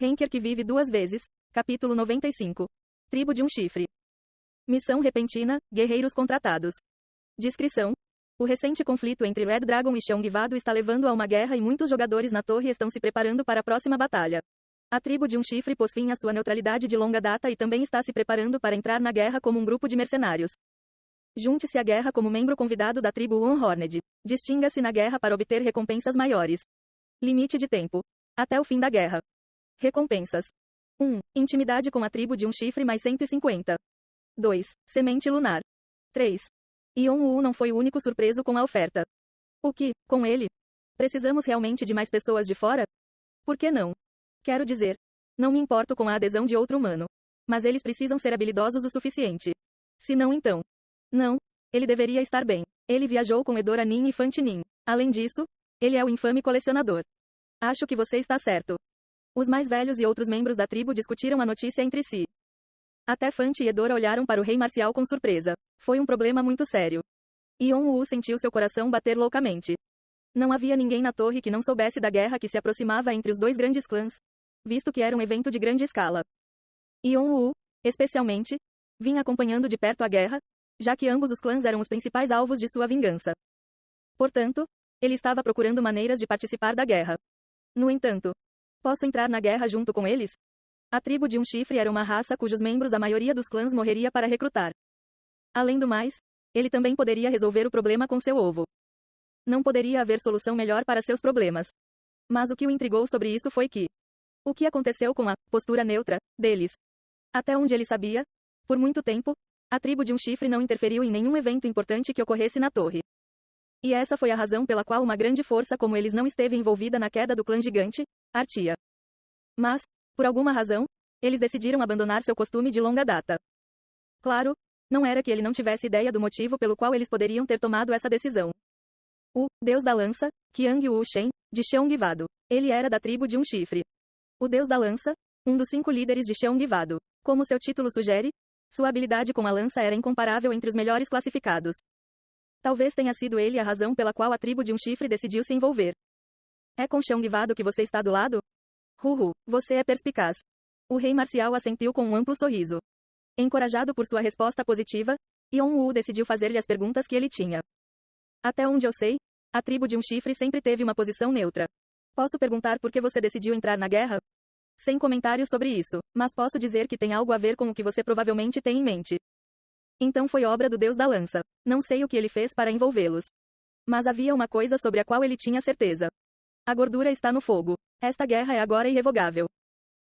Henker que vive duas vezes. Capítulo 95. Tribo de um chifre. Missão repentina, guerreiros contratados. Descrição. O recente conflito entre Red Dragon e Xiongvado está levando a uma guerra e muitos jogadores na torre estão se preparando para a próxima batalha. A tribo de um chifre pôs fim à sua neutralidade de longa data e também está se preparando para entrar na guerra como um grupo de mercenários. Junte-se à guerra como membro convidado da tribo One-Horned. Distinga-se na guerra para obter recompensas maiores. Limite de tempo. Até o fim da guerra. Recompensas. 1. Intimidade com a tribo de um chifre mais 150. 2. Semente lunar. 3. Ion-Wu não foi o único surpreso com a oferta. O que, com ele? Precisamos realmente de mais pessoas de fora? Por que não? Quero dizer, não me importo com a adesão de outro humano. Mas eles precisam ser habilidosos o suficiente. Se não então. Não, ele deveria estar bem. Ele viajou com Edora Nin e Fante Nin. Além disso, ele é o infame colecionador. Acho que você está certo. Os mais velhos e outros membros da tribo discutiram a notícia entre si. Até Fante e Edora olharam para o rei marcial com surpresa. Foi um problema muito sério. Ion-Wu sentiu seu coração bater loucamente. Não havia ninguém na torre que não soubesse da guerra que se aproximava entre os dois grandes clãs, visto que era um evento de grande escala. Ion-Wu, especialmente, vinha acompanhando de perto a guerra, já que ambos os clãs eram os principais alvos de sua vingança. Portanto, ele estava procurando maneiras de participar da guerra. No entanto, posso entrar na guerra junto com eles? A tribo de um chifre era uma raça cujos membros a maioria dos clãs morreria para recrutar. Além do mais, ele também poderia resolver o problema com seu ovo. Não poderia haver solução melhor para seus problemas. Mas o que o intrigou sobre isso foi que o que aconteceu com a postura neutra deles? Até onde ele sabia, por muito tempo, a tribo de um chifre não interferiu em nenhum evento importante que ocorresse na torre. E essa foi a razão pela qual uma grande força como eles não esteve envolvida na queda do clã gigante, Artia. Mas, por alguma razão, eles decidiram abandonar seu costume de longa data. Claro, não era que ele não tivesse ideia do motivo pelo qual eles poderiam ter tomado essa decisão. O Deus da Lança, Qiang Wu Shen, de Xiongvado. Ele era da tribo de um chifre. O Deus da Lança, um dos 5 líderes de Xiongvado. Como seu título sugere, sua habilidade com a lança era incomparável entre os melhores classificados. Talvez tenha sido ele a razão pela qual a tribo de um chifre decidiu se envolver. É com Xiongvado que você está do lado? Você é perspicaz. O rei marcial assentiu com um amplo sorriso. Encorajado por sua resposta positiva, Ion-Wu decidiu fazer-lhe as perguntas que ele tinha. Até onde eu sei, a tribo de um chifre sempre teve uma posição neutra. Posso perguntar por que você decidiu entrar na guerra? Sem comentários sobre isso, mas posso dizer que tem algo a ver com o que você provavelmente tem em mente. Então foi obra do Deus da Lança. Não sei o que ele fez para envolvê-los. Mas havia uma coisa sobre a qual ele tinha certeza. A gordura está no fogo. Esta guerra é agora irrevogável.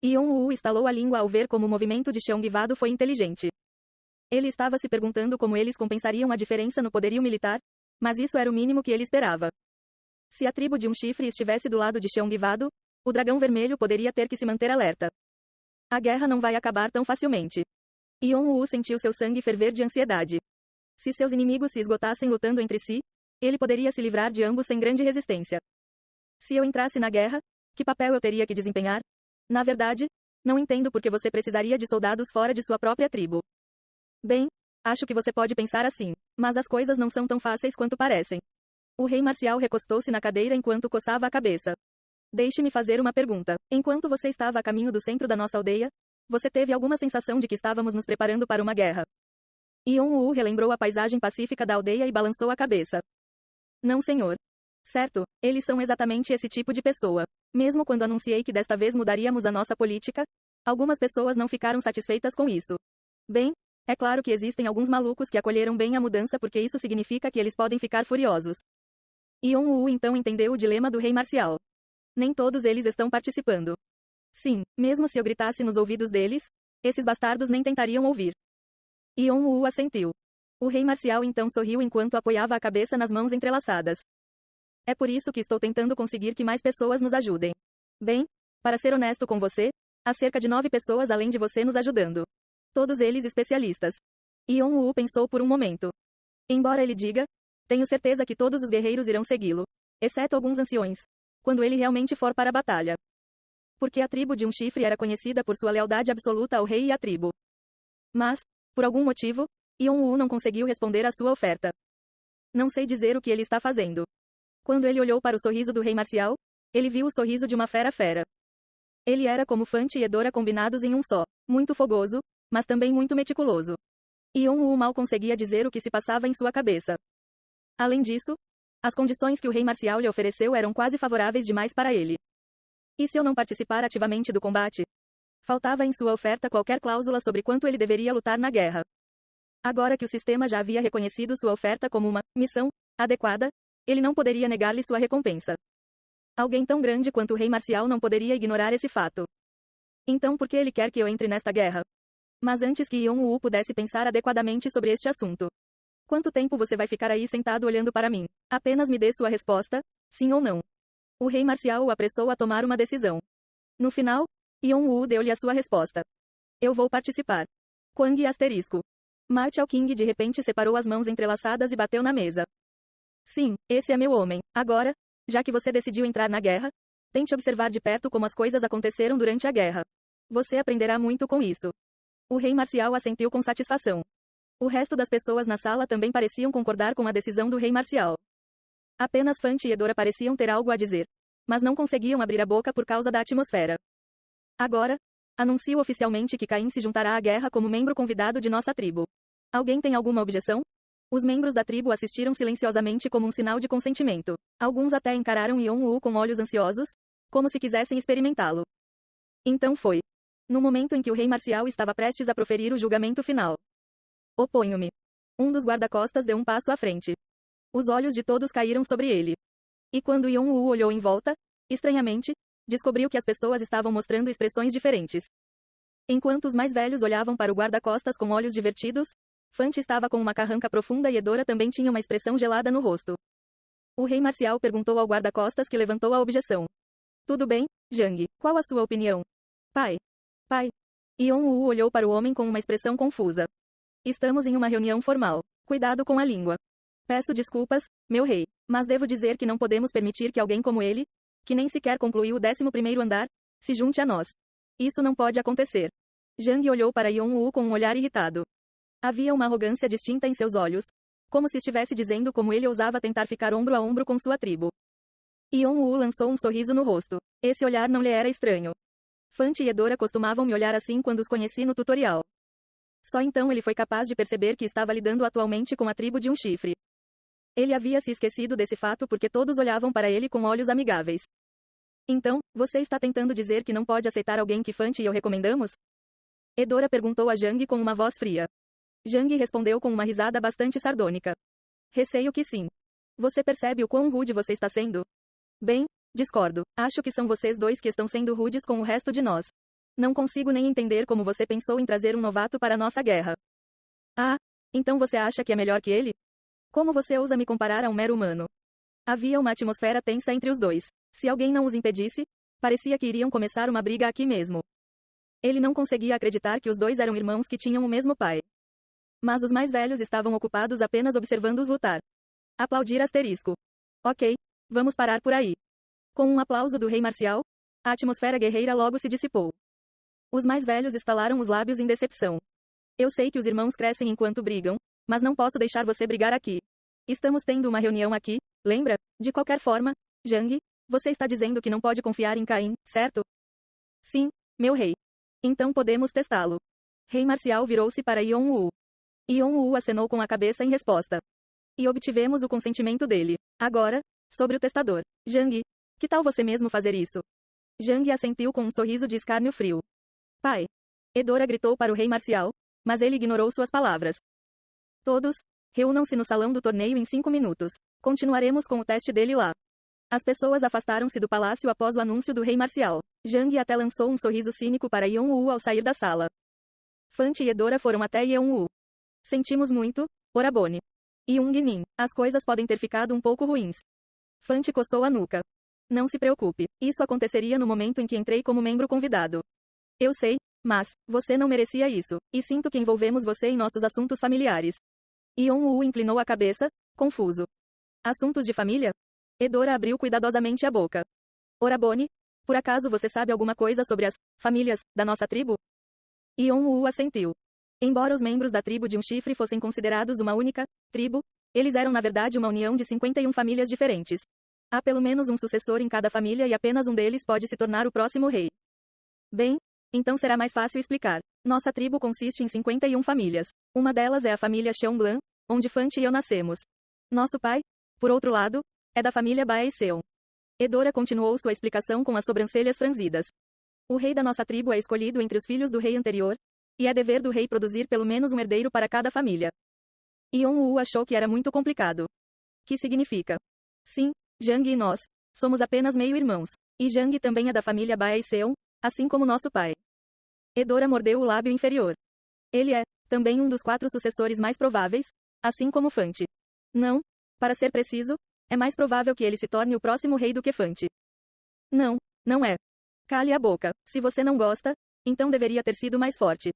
Ion-Wu estalou a língua ao ver como o movimento de Xiongvado foi inteligente. Ele estava se perguntando como eles compensariam a diferença no poderio militar, mas isso era o mínimo que ele esperava. Se a tribo de um chifre estivesse do lado de Xiongvado, o dragão vermelho poderia ter que se manter alerta. A guerra não vai acabar tão facilmente. Ion-Wu sentiu seu sangue ferver de ansiedade. Se seus inimigos se esgotassem lutando entre si, ele poderia se livrar de ambos sem grande resistência. Se eu entrasse na guerra, que papel eu teria que desempenhar? Na verdade, não entendo por que você precisaria de soldados fora de sua própria tribo. Bem, acho que você pode pensar assim, mas as coisas não são tão fáceis quanto parecem. O rei marcial recostou-se na cadeira enquanto coçava a cabeça. Deixe-me fazer uma pergunta. Enquanto você estava a caminho do centro da nossa aldeia, você teve alguma sensação de que estávamos nos preparando para uma guerra? Ion-Wu relembrou a paisagem pacífica da aldeia e balançou a cabeça. Não, senhor. Certo, eles são exatamente esse tipo de pessoa. Mesmo quando anunciei que desta vez mudaríamos a nossa política, algumas pessoas não ficaram satisfeitas com isso. Bem, é claro que existem alguns malucos que acolheram bem a mudança porque isso significa que eles podem ficar furiosos. Ion-Wu então entendeu o dilema do rei marcial. Nem todos eles estão participando. Sim, mesmo se eu gritasse nos ouvidos deles, esses bastardos nem tentariam ouvir. Ion-Wu assentiu. O rei marcial então sorriu enquanto apoiava a cabeça nas mãos entrelaçadas. É por isso que estou tentando conseguir que mais pessoas nos ajudem. Bem, para ser honesto com você, há cerca de 9 pessoas além de você nos ajudando. Todos eles especialistas. Ion-Wu pensou por um momento. Embora ele diga, tenho certeza que todos os guerreiros irão segui-lo, exceto alguns anciões, quando ele realmente for para a batalha. Porque a tribo de um chifre era conhecida por sua lealdade absoluta ao rei e à tribo. Mas, por algum motivo, Ion-Wu não conseguiu responder à sua oferta. Não sei dizer o que ele está fazendo. Quando ele olhou para o sorriso do rei marcial, ele viu o sorriso de uma fera. Ele era como Fante e Edora combinados em um só. Muito fogoso, mas também muito meticuloso. Yeon-woo mal conseguia dizer o que se passava em sua cabeça. Além disso, as condições que o rei marcial lhe ofereceu eram quase favoráveis demais para ele. E se eu não participar ativamente do combate? Faltava em sua oferta qualquer cláusula sobre quanto ele deveria lutar na guerra. Agora que o sistema já havia reconhecido sua oferta como uma missão adequada, ele não poderia negar-lhe sua recompensa. Alguém tão grande quanto o rei marcial não poderia ignorar esse fato. Então por que ele quer que eu entre nesta guerra? Mas antes que Yeon-woo pudesse pensar adequadamente sobre este assunto. Quanto tempo você vai ficar aí sentado olhando para mim? Apenas me dê sua resposta, sim ou não. O rei marcial o apressou a tomar uma decisão. No final, Yeon-woo deu-lhe a sua resposta. Eu vou participar. Kwang asterisco. Marshal King de repente separou as mãos entrelaçadas e bateu na mesa. Sim, esse é meu homem. Agora, já que você decidiu entrar na guerra, tente observar de perto como as coisas aconteceram durante a guerra. Você aprenderá muito com isso. O rei marcial assentiu com satisfação. O resto das pessoas na sala também pareciam concordar com a decisão do rei marcial. Apenas Fante e Edora pareciam ter algo a dizer. Mas não conseguiam abrir a boca por causa da atmosfera. Agora, anuncio oficialmente que Caim se juntará à guerra como membro convidado de nossa tribo. Alguém tem alguma objeção? Os membros da tribo assistiram silenciosamente como um sinal de consentimento. Alguns até encararam Yeon-woo com olhos ansiosos, como se quisessem experimentá-lo. Então foi. No momento em que o rei marcial estava prestes a proferir o julgamento final. Oponho-me. Um dos guarda-costas deu um passo à frente. Os olhos de todos caíram sobre ele. E quando Yeon-woo olhou em volta, estranhamente, descobriu que as pessoas estavam mostrando expressões diferentes. Enquanto os mais velhos olhavam para o guarda-costas com olhos divertidos, Fante estava com uma carranca profunda e Edora também tinha uma expressão gelada no rosto. O rei marcial perguntou ao guarda-costas que levantou a objeção. Tudo bem, Jang, qual a sua opinião? Pai. Pai. Yeon-woo olhou para o homem com uma expressão confusa. Estamos em uma reunião formal. Cuidado com a língua. Peço desculpas, meu rei, mas devo dizer que não podemos permitir que alguém como ele, que nem sequer concluiu o 11º andar, se junte a nós. Isso não pode acontecer. Jang olhou para Yeon-woo com um olhar irritado. Havia uma arrogância distinta em seus olhos, como se estivesse dizendo como ele ousava tentar ficar ombro a ombro com sua tribo. Yeon-woo lançou um sorriso no rosto. Esse olhar não lhe era estranho. Fante e Edora costumavam me olhar assim quando os conheci no tutorial. Só então ele foi capaz de perceber que estava lidando atualmente com a tribo de um chifre. Ele havia se esquecido desse fato porque todos olhavam para ele com olhos amigáveis. Então, você está tentando dizer que não pode aceitar alguém que Fante e eu recomendamos? Edora perguntou a Jang com uma voz fria. Jang respondeu com uma risada bastante sardônica. Receio que sim. Você percebe o quão rude você está sendo? Bem, discordo. Acho que são vocês dois que estão sendo rudes com o resto de nós. Não consigo nem entender como você pensou em trazer um novato para a nossa guerra. Ah, então você acha que é melhor que ele? Como você ousa me comparar a um mero humano? Havia uma atmosfera tensa entre os dois. Se alguém não os impedisse, parecia que iriam começar uma briga aqui mesmo. Ele não conseguia acreditar que os dois eram irmãos que tinham o mesmo pai. Mas os mais velhos estavam ocupados apenas observando-os lutar. Aplaudir asterisco. Ok, vamos parar por aí. Com um aplauso do rei marcial, a atmosfera guerreira logo se dissipou. Os mais velhos estalaram os lábios em decepção. Eu sei que os irmãos crescem enquanto brigam, mas não posso deixar você brigar aqui. Estamos tendo uma reunião aqui, lembra? De qualquer forma, Jang, você está dizendo que não pode confiar em Caim, certo? Sim, meu rei. Então podemos testá-lo. Rei marcial virou-se para Yeon-woo. Yeon-woo acenou com a cabeça em resposta. E obtivemos o consentimento dele. Agora, sobre o testador. Jang, que tal você mesmo fazer isso? Jang assentiu com um sorriso de escárnio frio. Pai. Edora gritou para o rei marcial, mas ele ignorou suas palavras. Todos, reúnam-se no salão do torneio em 5 minutos. Continuaremos com o teste dele lá. As pessoas afastaram-se do palácio após o anúncio do rei marcial. Jang até lançou um sorriso cínico para Yeon-woo ao sair da sala. Fante e Edora foram até Yeon-woo. Sentimos muito, Orabone. Young-nin, as coisas podem ter ficado um pouco ruins. Fante coçou a nuca. Não se preocupe, isso aconteceria no momento em que entrei como membro convidado. Eu sei, mas, você não merecia isso, e sinto que envolvemos você em nossos assuntos familiares. Yeon-woo inclinou a cabeça, confuso. Assuntos de família? Edora abriu cuidadosamente a boca. Orabone, por acaso você sabe alguma coisa sobre as famílias da nossa tribo? Yeon-woo assentiu. Embora os membros da tribo de um chifre fossem considerados uma única tribo, eles eram na verdade uma união de 51 famílias diferentes. Há pelo menos um sucessor em cada família e apenas um deles pode se tornar o próximo rei. Bem, então será mais fácil explicar. Nossa tribo consiste em 51 famílias. Uma delas é a família Cheongblan, onde Fante e eu nascemos. Nosso pai, por outro lado, é da família Baeseon. Edora continuou sua explicação com as sobrancelhas franzidas. O rei da nossa tribo é escolhido entre os filhos do rei anterior, e é dever do rei produzir pelo menos um herdeiro para cada família. Yeon-woo achou que era muito complicado. Que significa? Sim, Jang e nós somos apenas meio-irmãos. E Jang também é da família Baeseon, assim como nosso pai. Edora mordeu o lábio inferior. Ele é, também um dos 4 sucessores mais prováveis, assim como Fante. Não, para ser preciso, é mais provável que ele se torne o próximo rei do que Fante. Não, não é. Cale a boca. Se você não gosta, então deveria ter sido mais forte.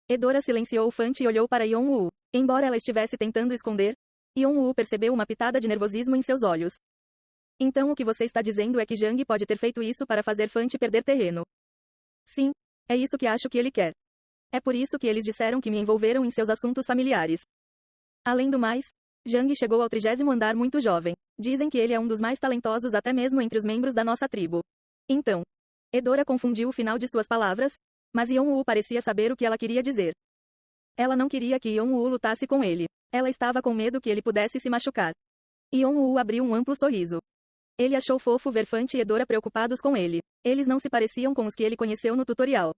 Edora silenciou Fante e olhou para Yeon-woo. Embora ela estivesse tentando esconder, Yeon-woo percebeu uma pitada de nervosismo em seus olhos. Então o que você está dizendo é que Jang pode ter feito isso para fazer Fante perder terreno. Sim, é isso que acho que ele quer. É por isso que eles disseram que me envolveram em seus assuntos familiares. Além do mais, Jang chegou ao 30º andar muito jovem. Dizem que ele é um dos mais talentosos até mesmo entre os membros da nossa tribo. Então, Edora confundiu o final de suas palavras, mas Yeon-woo parecia saber o que ela queria dizer. Ela não queria que Yeon-woo lutasse com ele. Ela estava com medo que ele pudesse se machucar. Yeon-woo abriu um amplo sorriso. Ele achou fofo ver Fante e Edora preocupados com ele. Eles não se pareciam com os que ele conheceu no tutorial.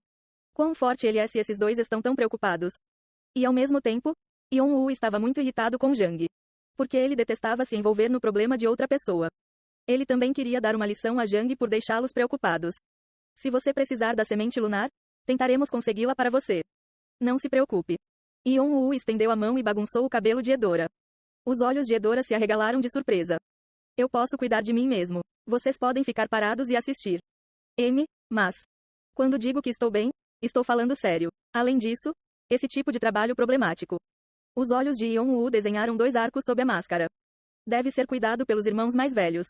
Quão forte ele é se esses dois estão tão preocupados? E ao mesmo tempo, Yeon-woo estava muito irritado com Jang. Porque ele detestava se envolver no problema de outra pessoa. Ele também queria dar uma lição a Jang por deixá-los preocupados. Se você precisar da semente lunar, tentaremos consegui-la para você. Não se preocupe. Yeon-woo estendeu a mão e bagunçou o cabelo de Edora. Os olhos de Edora se arregalaram de surpresa. Eu posso cuidar de mim mesmo. Vocês podem ficar parados e assistir. Mas, quando digo que estou bem, estou falando sério. Além disso, esse tipo de trabalho problemático. Os olhos de Yeon-woo desenharam 2 arcos sob a máscara. Deve ser cuidado pelos irmãos mais velhos.